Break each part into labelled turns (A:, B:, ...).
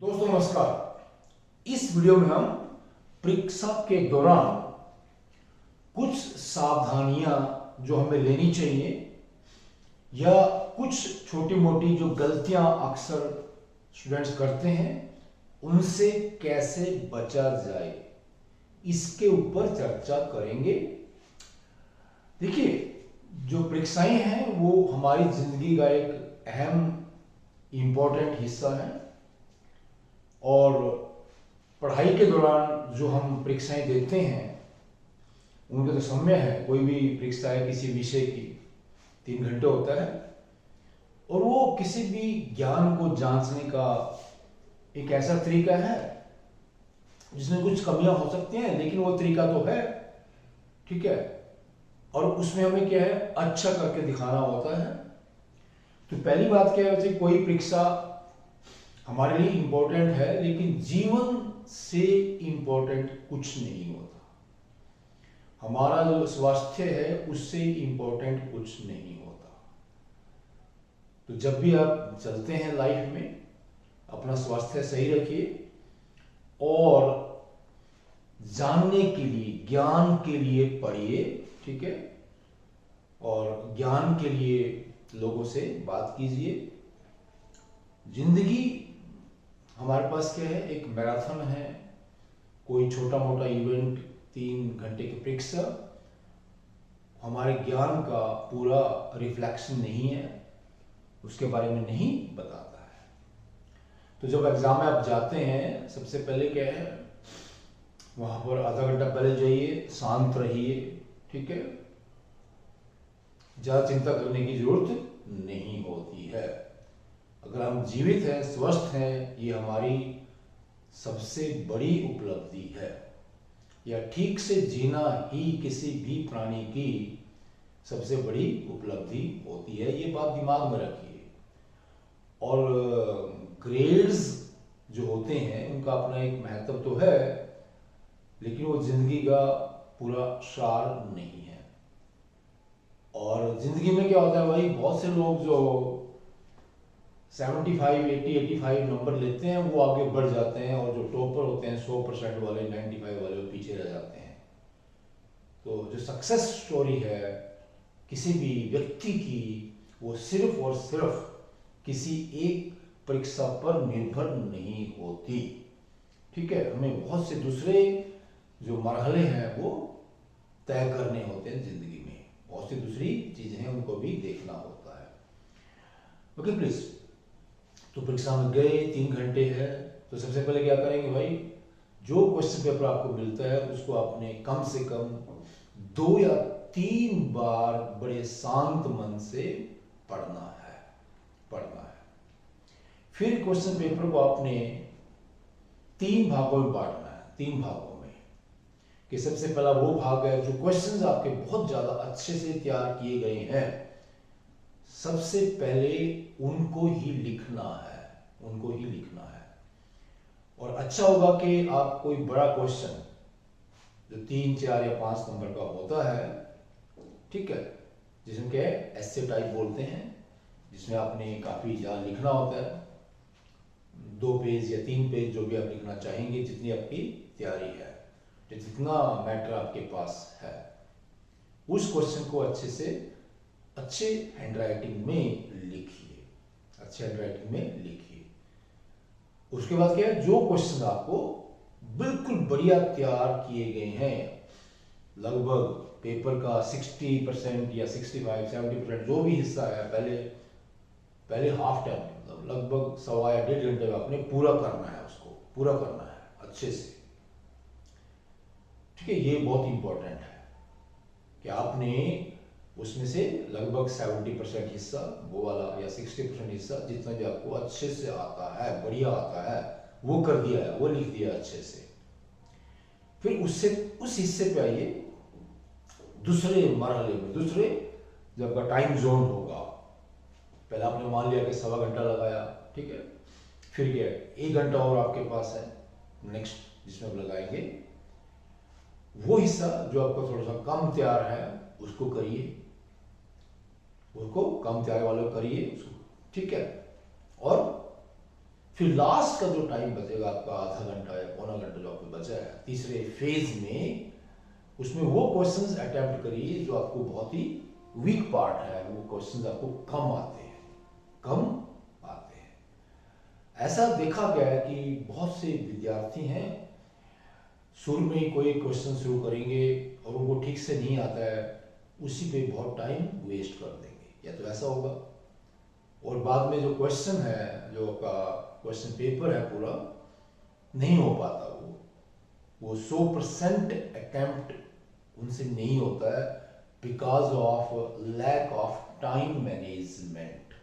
A: दोस्तों नमस्कार। इस वीडियो में हम परीक्षा के दौरान कुछ सावधानियां जो हमें लेनी चाहिए या कुछ छोटी मोटी जो गलतियां अक्सर स्टूडेंट्स करते हैं उनसे कैसे बचा जाए इसके ऊपर चर्चा करेंगे। देखिए, जो परीक्षाएं हैं वो हमारी जिंदगी का एक अहम इम्पोर्टेंट हिस्सा है और पढ़ाई के दौरान जो हम परीक्षाएं देते हैं उनके तो समय है। कोई भी परीक्षा है किसी विषय की 3 घंटे होता है और वो किसी भी ज्ञान को जांचने का एक ऐसा तरीका है जिसमें कुछ कमियां हो सकती हैं, लेकिन वो तरीका तो है, ठीक है। और उसमें हमें क्या है, अच्छा करके दिखाना होता है। तो पहली बात क्या है, वैसे कोई परीक्षा हमारे लिए इंपॉर्टेंट है लेकिन जीवन से इंपॉर्टेंट कुछ नहीं होता। हमारा जो स्वास्थ्य है उससे इंपॉर्टेंट कुछ नहीं होता। तो जब भी आप चलते हैं लाइफ में अपना स्वास्थ्य सही रखिए और जानने के लिए, ज्ञान के लिए पढ़िए, ठीक है। और ज्ञान के लिए लोगों से बात कीजिए। जिंदगी हमारे पास क्या है, एक मैराथन है, कोई छोटा मोटा इवेंट 3 घंटे की परीक्षा हमारे ज्ञान का पूरा रिफ्लेक्शन नहीं है, उसके बारे में नहीं बताता है। तो जब एग्जाम में आप जाते हैं सबसे पहले क्या है, वहां पर आधा घंटा पहले जाइए, शांत रहिए, ठीक है। ज्यादा चिंता करने की जरूरत नहीं होती है। अगर हम जीवित हैं, स्वस्थ हैं, ये हमारी सबसे बड़ी उपलब्धि है। या ठीक से जीना ही किसी भी प्राणी की सबसे बड़ी उपलब्धि होती है, ये बात दिमाग में रखिए। और ग्रेड्स जो होते हैं उनका अपना एक महत्व तो है, लेकिन वो जिंदगी का पूरा सार नहीं है। और जिंदगी में क्या होता है भाई, बहुत से लोग जो 75, 80, 85 नंबर लेते हैं वो आगे बढ़ जाते हैं और जो टॉपर होते हैं 100% वाले, 95 वाले, वो पीछे रह जाते हैं। तो जो सक्सेस स्टोरी है किसी भी व्यक्ति की, वो सिर्फ और सिर्फ किसी एक परीक्षा पर निर्भर नहीं होती, ठीक है। हमें बहुत से दूसरे जो मरहले हैं वो तय करने होते हैं जिंदगी में, बहुत सी दूसरी चीजें हैं उनको भी देखना होता है। Okay please. तो परीक्षा में गए, 3 घंटे है, तो सबसे पहले क्या करेंगे भाई, जो क्वेश्चन पेपर आपको मिलता है उसको आपने कम से कम 2 या 3 बार बड़े शांत मन से पढ़ना है। फिर क्वेश्चन पेपर को आपने 3 भागों में बांटना है, 3 भागों में। कि सबसे पहला वो भाग है जो क्वेश्चंस आपके बहुत ज्यादा अच्छे से तैयार किए गए हैं, सबसे पहले उनको ही लिखना है, उनको ही लिखना है। और अच्छा होगा कि आप कोई बड़ा क्वेश्चन जो 3, 4 या 5 नंबर का होता है, ठीक है, जिसमें क्या है, एस्से टाइप बोलते हैं, जिसमें आपने काफी ज्यादा लिखना होता है, 2 पेज या 3 पेज जो भी आप लिखना चाहेंगे, जितनी आपकी तैयारी है, जितना मैटर आपके पास है, उस क्वेश्चन को अच्छे से अच्छे हैंडराइटिंग में लिखिए, अच्छे हैंडराइटिंग में लिखिए। उसके बाद क्या है, जो क्वेश्चन आपको बिल्कुल बढ़िया तैयार किए गए हैं, लगभग पेपर का 60% या 65, 70% जो भी हिस्सा है, पहले हाफ टाइम मतलब लगभग 1.25 या 1.5 घंटे में आपने पूरा करना है, उसको पूरा करना है अच्छे से, ठीक है। ये बहुत इंपॉर्टेंट है कि आपने उसमें से लगभग 70% हिस्सा वो वाला या 60% हिस्सा जितना भी आपको अच्छे से आता है, बढ़िया आता है, वो कर दिया है, वो लिख दिया अच्छे से। फिर उससे उस हिस्से पे आइए दूसरे मरहले में, दूसरे जब का टाइम जोन होगा। पहले आपने मान लिया कि 1.25 घंटा लगाया, ठीक है। फिर क्या है, 1 घंटा और आपके पास है नेक्स्ट, जिसमें आप लगाएंगे वो हिस्सा जो आपको थोड़ा सा कम तैयार है उसको करिए, उसको कम तैयार वाले करिए उसको, ठीक है। और फिर लास्ट का जो टाइम बचेगा आपका आधा घंटा या पौना घंटा जो आपको बचा है तीसरे फेज में, उसमें वो क्वेश्चंस अटेम्प्ट करिए जो आपको बहुत ही वीक पार्ट है, वो क्वेश्चंस आपको कम आते हैं, कम आते हैं। ऐसा देखा गया है कि बहुत से विद्यार्थी हैं शुरू में कोई क्वेश्चन शुरू करेंगे और उनको ठीक से नहीं आता है, उसी पे बहुत टाइम वेस्ट कर देंगे, या तो ऐसा होगा, और बाद में जो क्वेश्चन है, जो आपका क्वेश्चन पेपर है पूरा नहीं हो पाता, वो 100% अटेम्प्ट उनसे नहीं होता है because of lack of time management.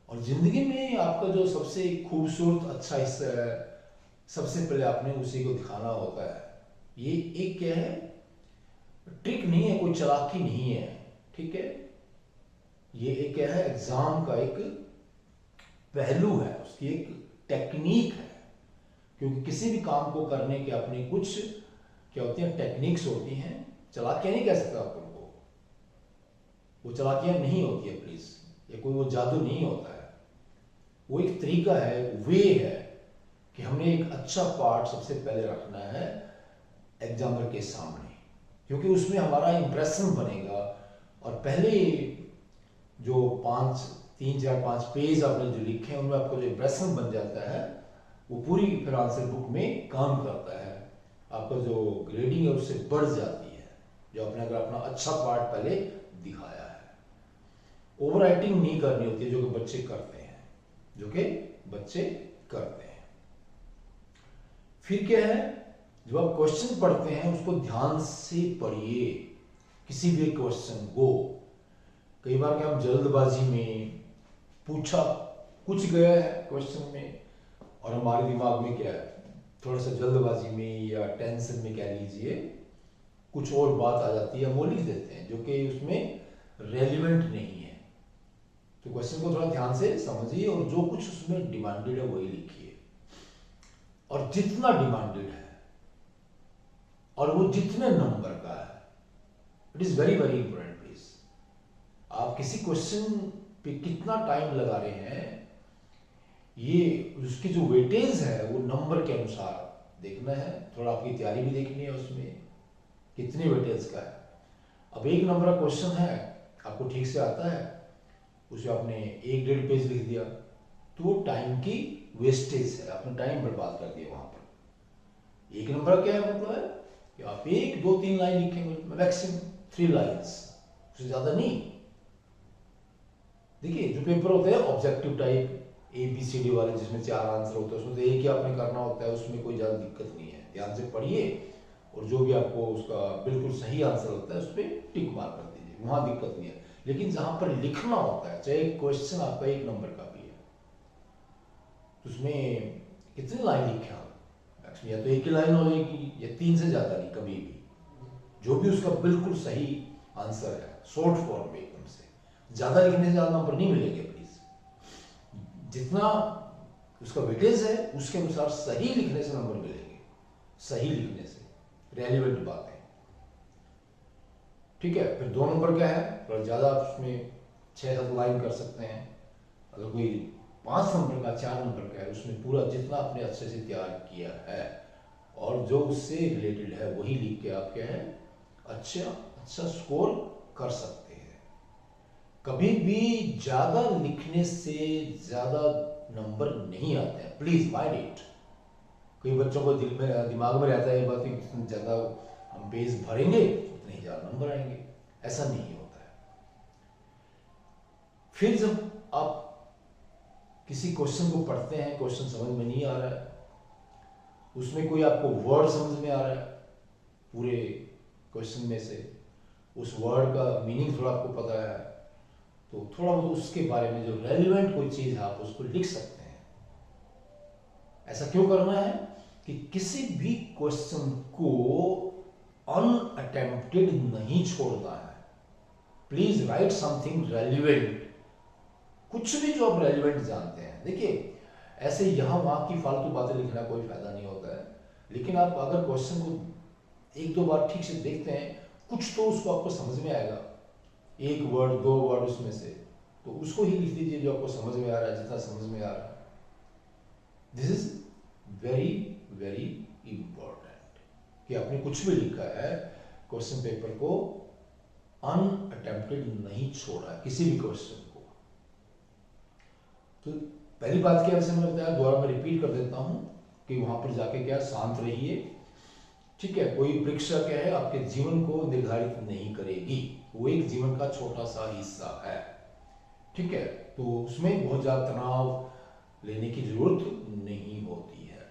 A: और जिंदगी में आपका जो सबसे खूबसूरत अच्छा हिस्सा है, सबसे पहले आपने उसी को दिखाना होता है। ये एक क्या है, ट्रिक नहीं है, कोई चालाकी नहीं है, ठीक है, ये एक क्या है, एग्जाम का एक पहलू है, उसकी एक टेक्निक है। क्योंकि किसी भी काम को करने के अपने कुछ क्या होती हैं, टेक्निक्स होती हैं। चालाकियां नहीं कह सकता आप उनको, वो चालाकियां नहीं होती है प्लीज, ये कोई वो जादू नहीं होता है, वो एक तरीका है, वे है कि हमने एक अच्छा पार्ट सबसे पहले रखना है एग्जामिनर के सामने, क्योंकि उसमें हमारा इंप्रेशन बनेगा। और पहले जो 3, 4, 5 पेज आपने जो लिखे हैं उनमें आपको जो इंप्रेशन बन जाता है, वो पूरी फिर आंसर बुक में काम करता है, आपका जो ग्रेडिंग है उससे बढ़ जाती है, जो आपने अगर अपना अच्छा पार्ट पहले दिखाया है। ओवर राइटिंग नहीं करनी होती है, जो कि बच्चे करते हैं, फिर क्या है, जब आप क्वेश्चन पढ़ते हैं उसको ध्यान से पढ़िए, किसी भी क्वेश्चन को। कई बार क्या हम जल्दबाजी में पूछा कुछ गया है क्वेश्चन में, और हमारे दिमाग में क्या है, थोड़ा सा जल्दबाजी में या टेंशन में कह लीजिए कुछ और बात आ जाती है, वो लिख देते हैं जो कि उसमें रेलिवेंट नहीं है। तो क्वेश्चन को थोड़ा ध्यान से समझिए और जो कुछ उसमें डिमांडेड है वही लिखिए, और जितना डिमांडेड है और वो जितने नंबर का है, it is very very important please. आप किसी क्वेश्चन पे कितना टाइम लगा रहे हैं, ये उसकी जो वेटेज है वो नंबर के अनुसार देखना है, थोड़ा आपकी तैयारी भी देखनी है, उसमें कितनी वेटेज का है। अब 1 नंबर का क्वेश्चन है, आपको ठीक से आता है, उसे आपने 1-1.5 पेज लिख दिया, तो टाइम की वेस्टेज है, आपने टाइम बर्बाद कर दिया वहां पर। 1 नंबर क्या है, मतलब है कि आप 1, 2, 3 लाइन लिखेंगे, मैक्सिमम 3 लाइन्स, उससे ज्यादा नहीं। देखिए जो पेपर होते हैं ऑब्जेक्टिव टाइप ABCD वाले, जिसमें 4 आंसर होते हैं, उसमें तो एक ही आपने करना होता है, उसमें कोई ज्यादा दिक्कत नहीं है। ध्यान से पढ़िए और जो भी आपको उसका बिल्कुल सही आंसर होता है उस पर टिक मार कर दीजिए, वहां दिक्कत नहीं है। लेकिन जहां पर लिखना होता है, चाहे क्वेश्चन आपका 1 नंबर का भी है, तो उसमें कितनी लाइन लिखे आप, या तो 1 ही लाइन होगी या 3 से ज्यादा नहीं कभी भी, जो भी उसका बिल्कुल सही आंसर है, शॉर्ट फॉर्म में एकदम से। ज्यादा लिखने से ज्यादा नंबर नहीं मिलेंगे प्लीज, जितना उसका वेटेज है उसके अनुसार सही लिखने से नंबर मिलेंगे, सही लिखने से, रेलिवेंट बातें, ठीक है। फिर 2 नंबर क्या है, थोड़ा ज्यादा आप उसमें 6-7 लाइन कर सकते हैं। अगर कोई 5 नंबर का, 4 नंबर का है, उसमें पूरा जितना आपने अच्छे से तैयार किया है और जो उससे रिलेटेड है वही लिख के आप क्या है अच्छा स्कोर कर सकते हैं। कभी भी ज्यादा लिखने से ज्यादा नंबर नहीं आते हैं, प्लीज माइंड इट। कई बच्चों को दिमाग में रहता है ये बात, जितने ज्यादा हम पेज भरेंगे उतने ही ज्यादा नंबर आएंगे, ऐसा नहीं होता है। फिर जब आप किसी क्वेश्चन को पढ़ते हैं, क्वेश्चन समझ में नहीं आ रहा है, उसमें कोई आपको वर्ड समझ में आ रहा है पूरे क्वेश्चन में से, उस वर्ड का मीनिंग थोड़ा आपको पता है, तो थोड़ा बहुत उसके बारे में जो रेलिवेंट कोई चीज है आप उसको लिख सकते हैं। ऐसा क्यों करना है कि किसी भी क्वेश्चन को अनअटेम्प्टेड नहीं छोड़ना है। प्लीज राइट समथिंग रेलिवेंट, कुछ भी जो आप रेलिवेंट जानते हैं। देखिए ऐसे यहां वहां की फालतू बातें लिखना कोई फायदा नहीं होता है, लेकिन आप अगर क्वेश्चन को 1-2 बार ठीक से देखते हैं, कुछ तो उसको आपको समझ में आएगा, 1 वर्ड 2 वर्ड उसमें से, तो उसको ही लिख दीजिए जो आपको समझ में आ रहा है, जितना समझ में आ रहा है। This is very very important कि आपने कुछ भी लिखा है, क्वेश्चन पेपर को अनअटेम्प्टेड नहीं छोड़ा किसी भी क्वेश्चन को। तो पहली बात क्या मैंने बताया, दोबारा मैं रिपीट कर देता हूं कि वहां पर जाके क्या शांत रहिए, ठीक है। कोई परीक्षा क्या है आपके जीवन को निर्धारित नहीं करेगी, वो एक जीवन का छोटा सा हिस्सा है, ठीक है। तो उसमें बहुत ज्यादा तनाव लेने की जरूरत नहीं होती है।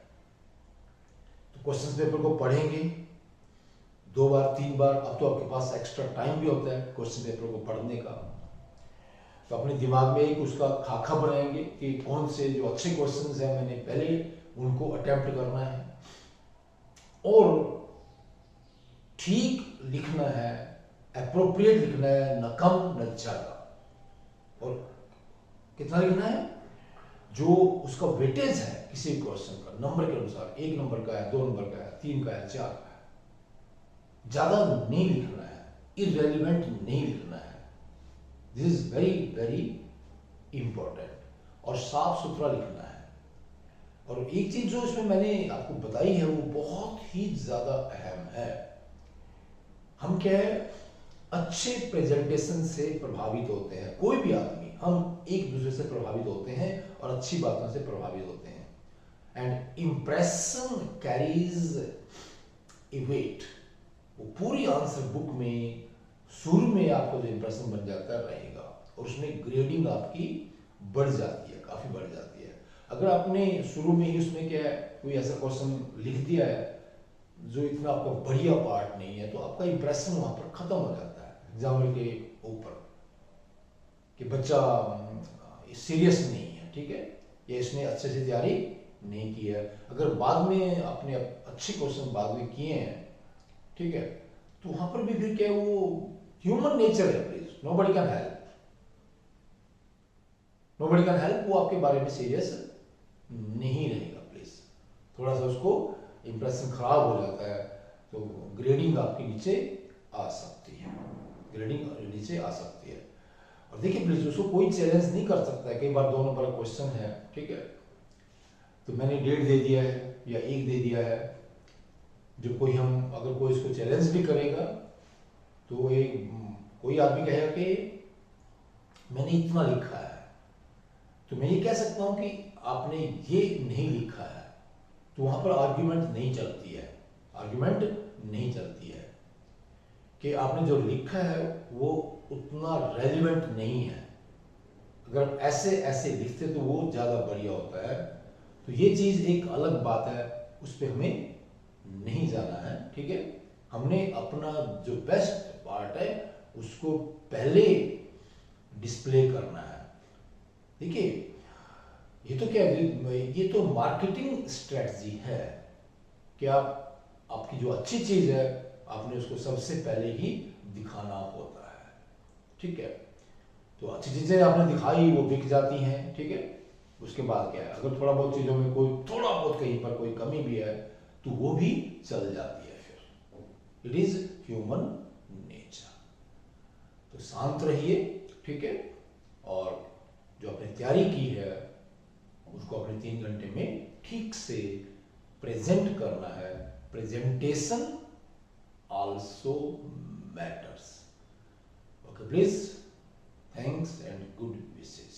A: तो क्वेश्चन पेपर को पढ़ेंगे 2 बार 3 बार, अब तो आपके पास एक्स्ट्रा टाइम भी होता है क्वेश्चन पेपर को पढ़ने का, तो अपने दिमाग में एक उसका खाका बनाएंगे कि कौन से जो अच्छे क्वेश्चंस हैं मैंने पहले उनको अटेम्प्ट करना है, और ठीक लिखना है, एप्रोप्रिएट लिखना है, न कम न ज्यादा। और कितना लिखना है, जो उसका वेटेज है किसी क्वेश्चन का नंबर के अनुसार, 1 नंबर का है, 2 नंबर का है, 3 का है, 4 का है, ज्यादा नहीं लिखना है, इररेलेवेंट नहीं लिखना है। This is very very important, और साफ सुथरा लिखना है। और एक चीज जो इसमें मैंने आपको बताई है वो बहुत ही ज्यादा अहम है। हम क्या है, अच्छे प्रेजेंटेशन से प्रभावित होते हैं, कोई भी आदमी, हम एक दूसरे से प्रभावित होते हैं और अच्छी बातों से प्रभावित होते हैं। And impression carries a weight, वो पूरी आंसर बुक में शुरू में आपको जो इंप्रेशन बन जाता है रहेगा, और उसमें ग्रेडिंग आपकी बढ़ जाती है, काफी बढ़ जाती है। अगर आपने शुरू में ही उसमें क्या है कोई ऐसा क्वेश्चन लिख दिया है जो इतना आपका बढ़िया पार्ट नहीं है, तो आपका इंप्रेशन वहां पर खत्म हो जाता है एग्जाम्पल के ऊपर, कि बच्चा सीरियस नहीं है, ठीक है, या इसने अच्छे से तैयारी नहीं की है। अगर बाद में आपने अच्छे क्वेश्चन बाद में किए हैं, ठीक है, तो वहां पर भी फिर क्या वो ह्यूमन नेचर है, please nobody can help, nobody can help, वो आपके बारे में सीरियस नहीं रहेगा। प्लीज थोड़ा सा उसको इंप्रेशन खराब हो जाता है, तो ग्रेडिंग आपके नीचे आ सकती है, ग्रेडिंग नीचे आ सकती है। और देखिए प्लीज उसको कोई चैलेंज नहीं कर सकता है, कई बार 2 नंबर का क्वेश्चन है, ठीक है, तो मैंने 1.5 दे दिया है या 1 दे दिया है, जो कोई हम अगर कोई इसको चैलेंज भी करेगा तो एक कोई आदमी कहेगा कि मैंने इतना लिखा है, तो मैं ये कह सकता हूं कि आपने ये नहीं लिखा है, तो वहां पर आर्ग्यूमेंट नहीं चलती है, आर्ग्यूमेंट नहीं चलती है कि आपने जो लिखा है वो उतना रेलिवेंट नहीं है, अगर ऐसे ऐसे लिखते तो वो ज्यादा बढ़िया होता है। तो ये चीज एक अलग बात है, उस पर हमें नहीं जाना है, ठीक है। हमने अपना जो बेस्ट पार्ट है उसको पहले डिस्प्ले करना है। देखिए ये तो क्या है, ये तो मार्केटिंग स्ट्रेटजी है कि आपकी जो अच्छी चीज है आपने उसको सबसे पहले ही दिखाना होता है, ठीक है। तो अच्छी चीजें आपने दिखाई वो बिक जाती हैं, ठीक है। उसके बाद क्या है, अगर थोड़ा बहुत चीजों में कोई थोड़ा बहुत कहीं पर कोई कमी भी है तो वो भी चल जाती है, फिर इट इज ह्यूमन नेचर। तो शांत रहिए, ठीक है, और जो आपने तैयारी की है उसको अपने 3 घंटे में ठीक से प्रेजेंट करना है। Presentation also matters. Okay please, thanks and good wishes.